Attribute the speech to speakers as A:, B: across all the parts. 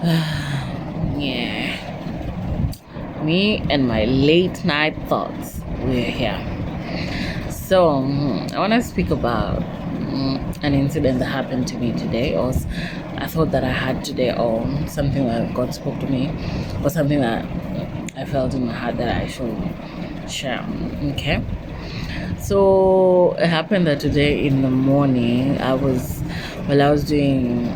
A: Yeah, me and my late night thoughts. We're here. So, I want to speak about an incident that happened to me today, or I thought that I had today, or something that God spoke to me, or something that I felt in my heart that I should share. Okay. So it happened that today in the morning, I was doing,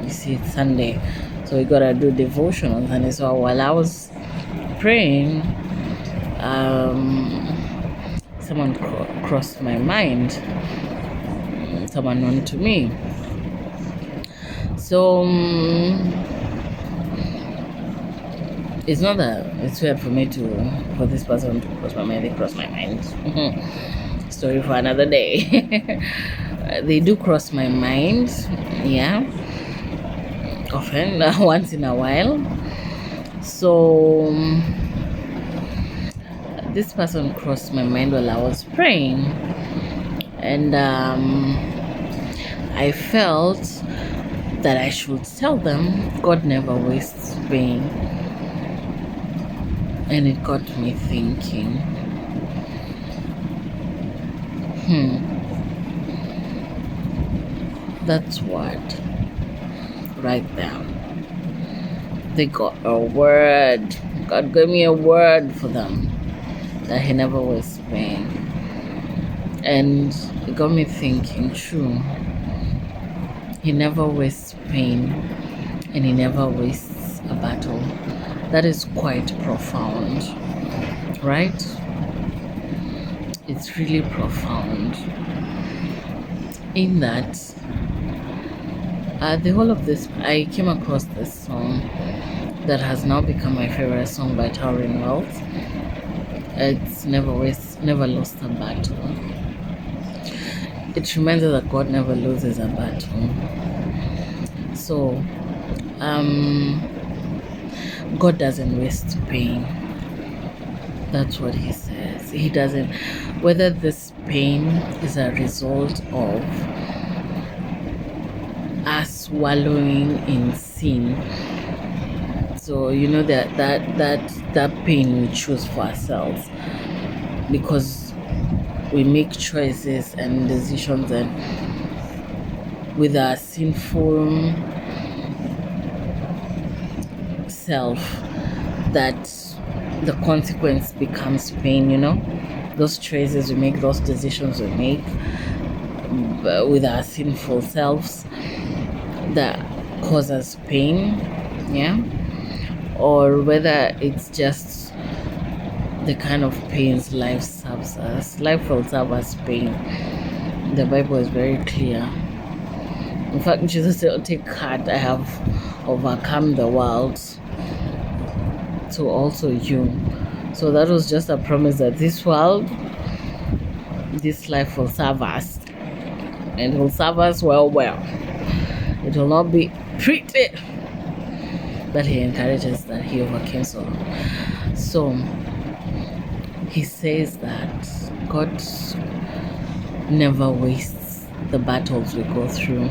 A: you see, it's Sunday, so we gotta do devotion on Sunday. So while I was praying, someone crossed my mind, someone known to me. So it's not that it's weird for this person to cross my mind. They cross my mind. Story for another day. They do cross my mind, yeah, often, once in a while. So this person crossed my mind while I was praying, and I felt that I should tell them God never wastes pain. And it got me thinking, that's what right there. They got a word. God gave me a word for them that He never wastes pain. And it got me thinking, true. He never wastes pain, and He never wastes a battle. That is quite profound, right? It's really profound in that the whole of this, I came across this song that has now become my favorite song by Towering Wealth. It's never lost a battle. It reminds us that God never loses a battle. So God doesn't waste pain. That's what He says. He doesn't. Whether this pain is a result of us wallowing in sin. So you know that pain we choose for ourselves because we make choices and decisions and with our sinful self, that the consequence becomes pain. Those choices we make, those decisions we make with our sinful selves that cause us pain, yeah, or whether it's just the kind of pains life serves us. Life will serve us pain. The Bible is very clear. In fact, Jesus said, "Take heart, I have overcome the world." So also you. So that was just a promise that this world, this life will serve us, and it will serve us well. It will not be pretty, but He encourages that He overcame so. So He says that God never wastes the battles we go through,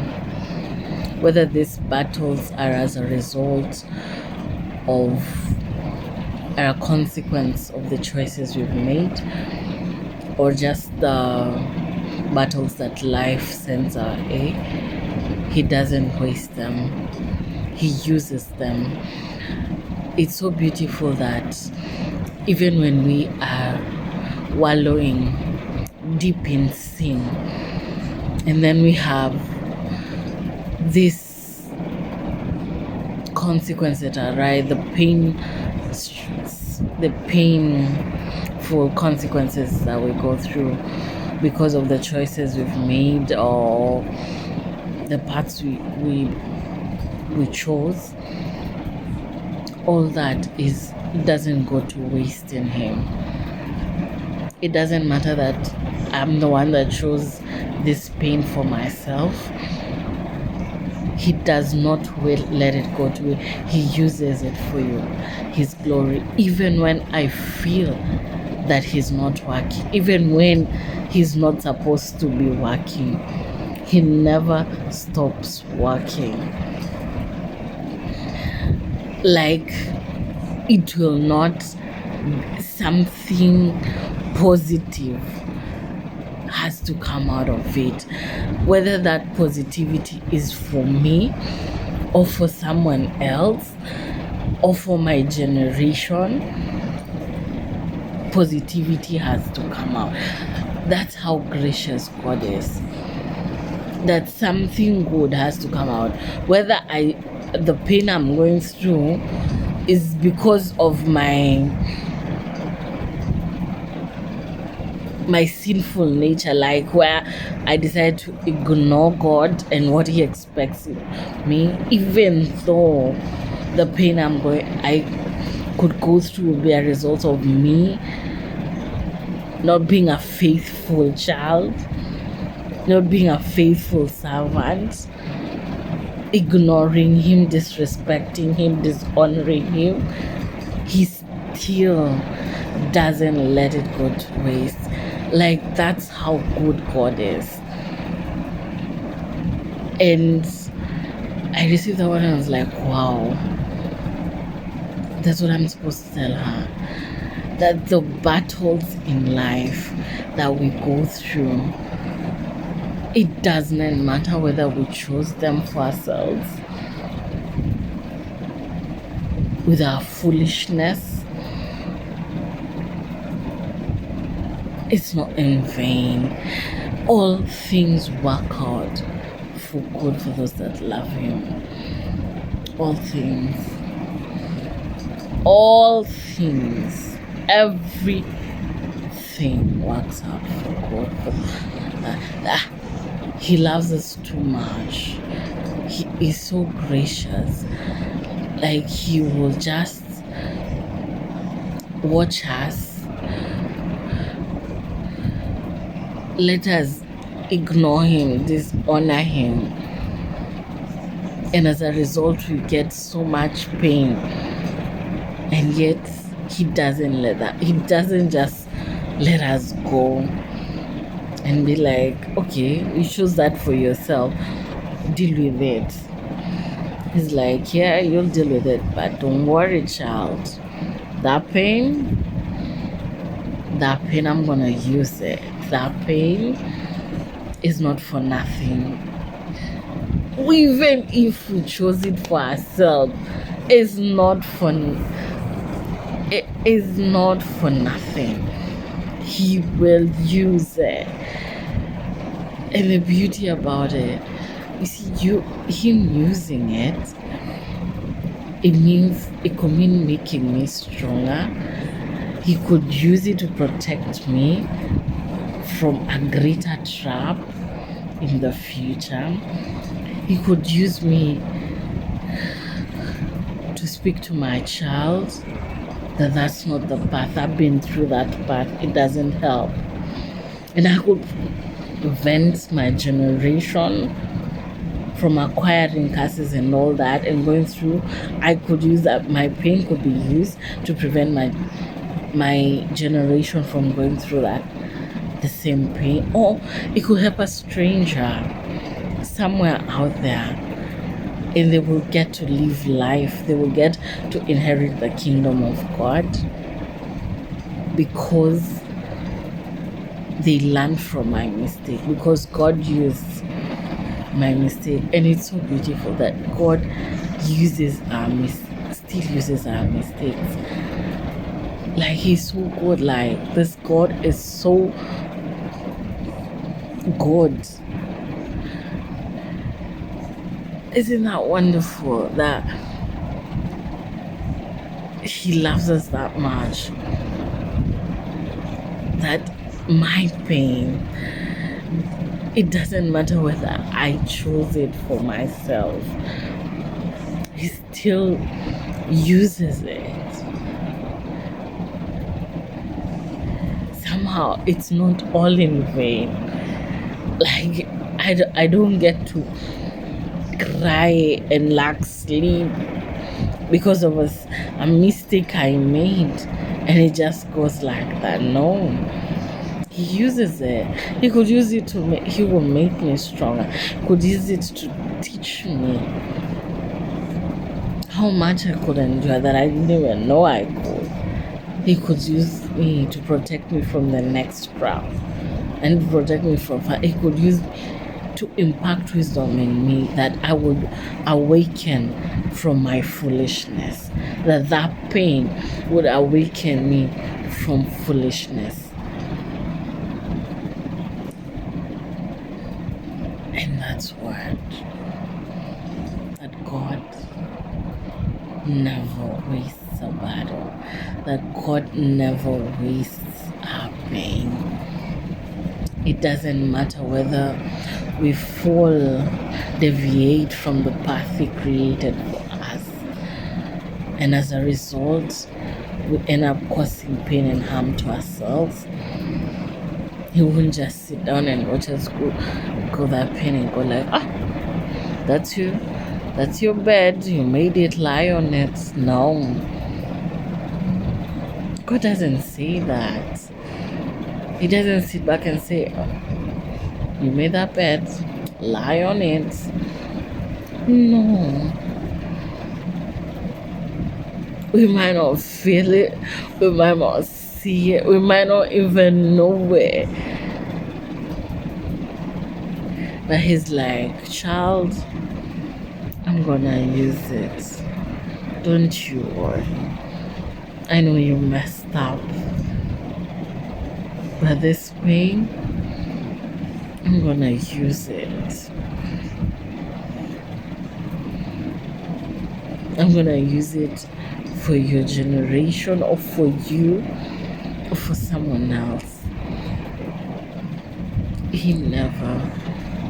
A: whether these battles are as a result of, are a consequence of the choices we've made, or just the battles that life sends our way. He doesn't waste them. He uses them. It's so beautiful that even when we are wallowing deep in sin, and then we have this consequence that arise, the painful consequences that we go through because of the choices we've made or the paths we chose. All that doesn't go to waste in Him. It doesn't matter that I'm the one that chose this pain for myself. He does not let it go to waste. He uses it for His glory. Even when I feel that He's not working, even when He's not supposed to be working, He never stops working. like it will not, something positive has to come out of it, whether that positivity is for me or for someone else or for my generation. Positivity has to come out. That's how gracious God is. That something good has to come out, whether the pain I'm going through is because of my sinful nature, like where I decide to ignore God and what He expects of me, even though the pain I could go through will be a result of me not being a faithful child, not being a faithful servant, ignoring Him, disrespecting Him, dishonoring Him. He still doesn't let it go to waste. Like, that's how good God is. And I received that one and I was like, wow, that's what I'm supposed to tell her. That the battles in life that we go through, it doesn't matter whether we chose them for ourselves with our foolishness. It's not in vain. All things work out for good for those that love Him. All things, everything works out for good. He loves us too much. He is so gracious. Like, He will just watch us, let us ignore Him, dishonor Him, and as a result we get so much pain. And yet He doesn't just let us go and be like, okay, you choose that for yourself, deal with it. He's like, yeah, you'll deal with it, but don't worry, child. That pain, I'm gonna use it. That pain is not for nothing. Even if we chose it for ourselves, it's not for nothing. He will use it. And the beauty about it, you see, him using it, it could mean making me stronger. He could use it to protect me from a greater trap in the future. He could use me to speak to my child that that's not the path. I've been through that path. It doesn't help. And I could prevent my generation from acquiring curses and all that and going through. I could use that. My pain could be used to prevent my generation from going through the same pain. Or it could help a stranger somewhere out there, and they will get to live life. They will get to inherit the kingdom of God because they learned from my mistake, because God used my mistake. And it's so beautiful that God still uses our mistakes. Like, He's so good. Like, this God is so good. Isn't that wonderful that He loves us that much? That my pain, it doesn't matter whether I chose it for myself, He still uses it. Somehow it's not all in vain. Like, I don't get to cry and lack sleep because of a mistake I made, and it just goes like that. No, He uses it. He could use it He will make me stronger. He could use it to teach me how much I could endure that I didn't even know I could. He could use me to protect me from the next crowd and protect me from fire. He could use to impact wisdom in me that I would awaken from my foolishness. That pain would awaken me from foolishness. And that's what that God never wastes a battle. That God never wastes our pain. It doesn't matter whether we fall, deviate from the path He created for us. And as a result, we end up causing pain and harm to ourselves. He won't just sit down and watch us go that pain and go like, that's you. That's your bed. You made it. Lie on it. No. God doesn't say that. He doesn't sit back and say, you made that bed. Lie on it. No. We might not feel it. We might not see it. We might not even know it. But He's like, child, I'm gonna use it. Don't you worry. I know you messed up. But this pain, I'm gonna use it. I'm gonna use it for your generation or for you or for someone else. He never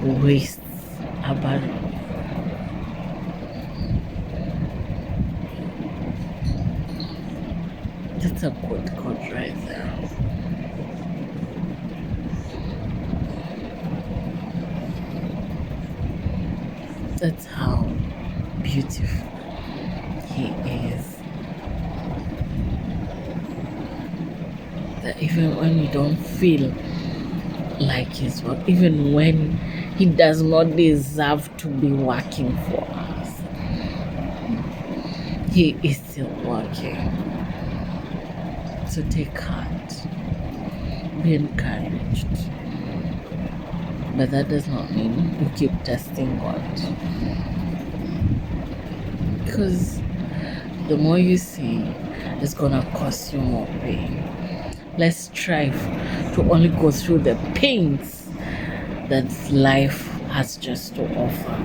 A: wastes a battle. That's a good God right there. That's how beautiful He is. That even when we don't feel like His work, even when He does not deserve to be working for us, He is still working. So take heart, be encouraged. But that does not mean you keep testing God. Because the more you see, it's gonna cost you more pain. Let's strive to only go through the pains that life has just to offer.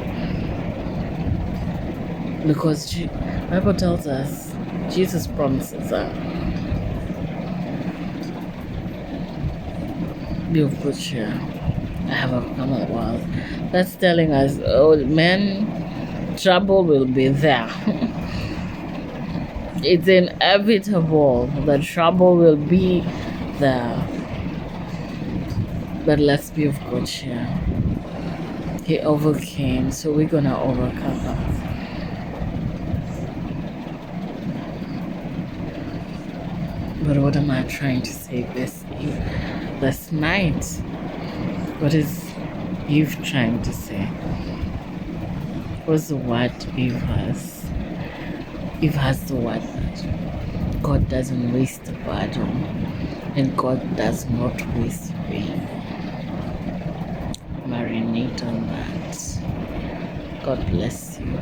A: Because the Bible tells us, Jesus promises that, be of good cheer. I have overcome the world. That's telling us, oh man, trouble will be there. It's inevitable that trouble will be there. But let's be of good cheer. He overcame, so we're gonna overcome that. But what am I trying to say this night? What is Eve trying to say? What's the word Eve has? Eve has the word that God doesn't waste a battle and God does not waste pain. Marinate on that. God bless you.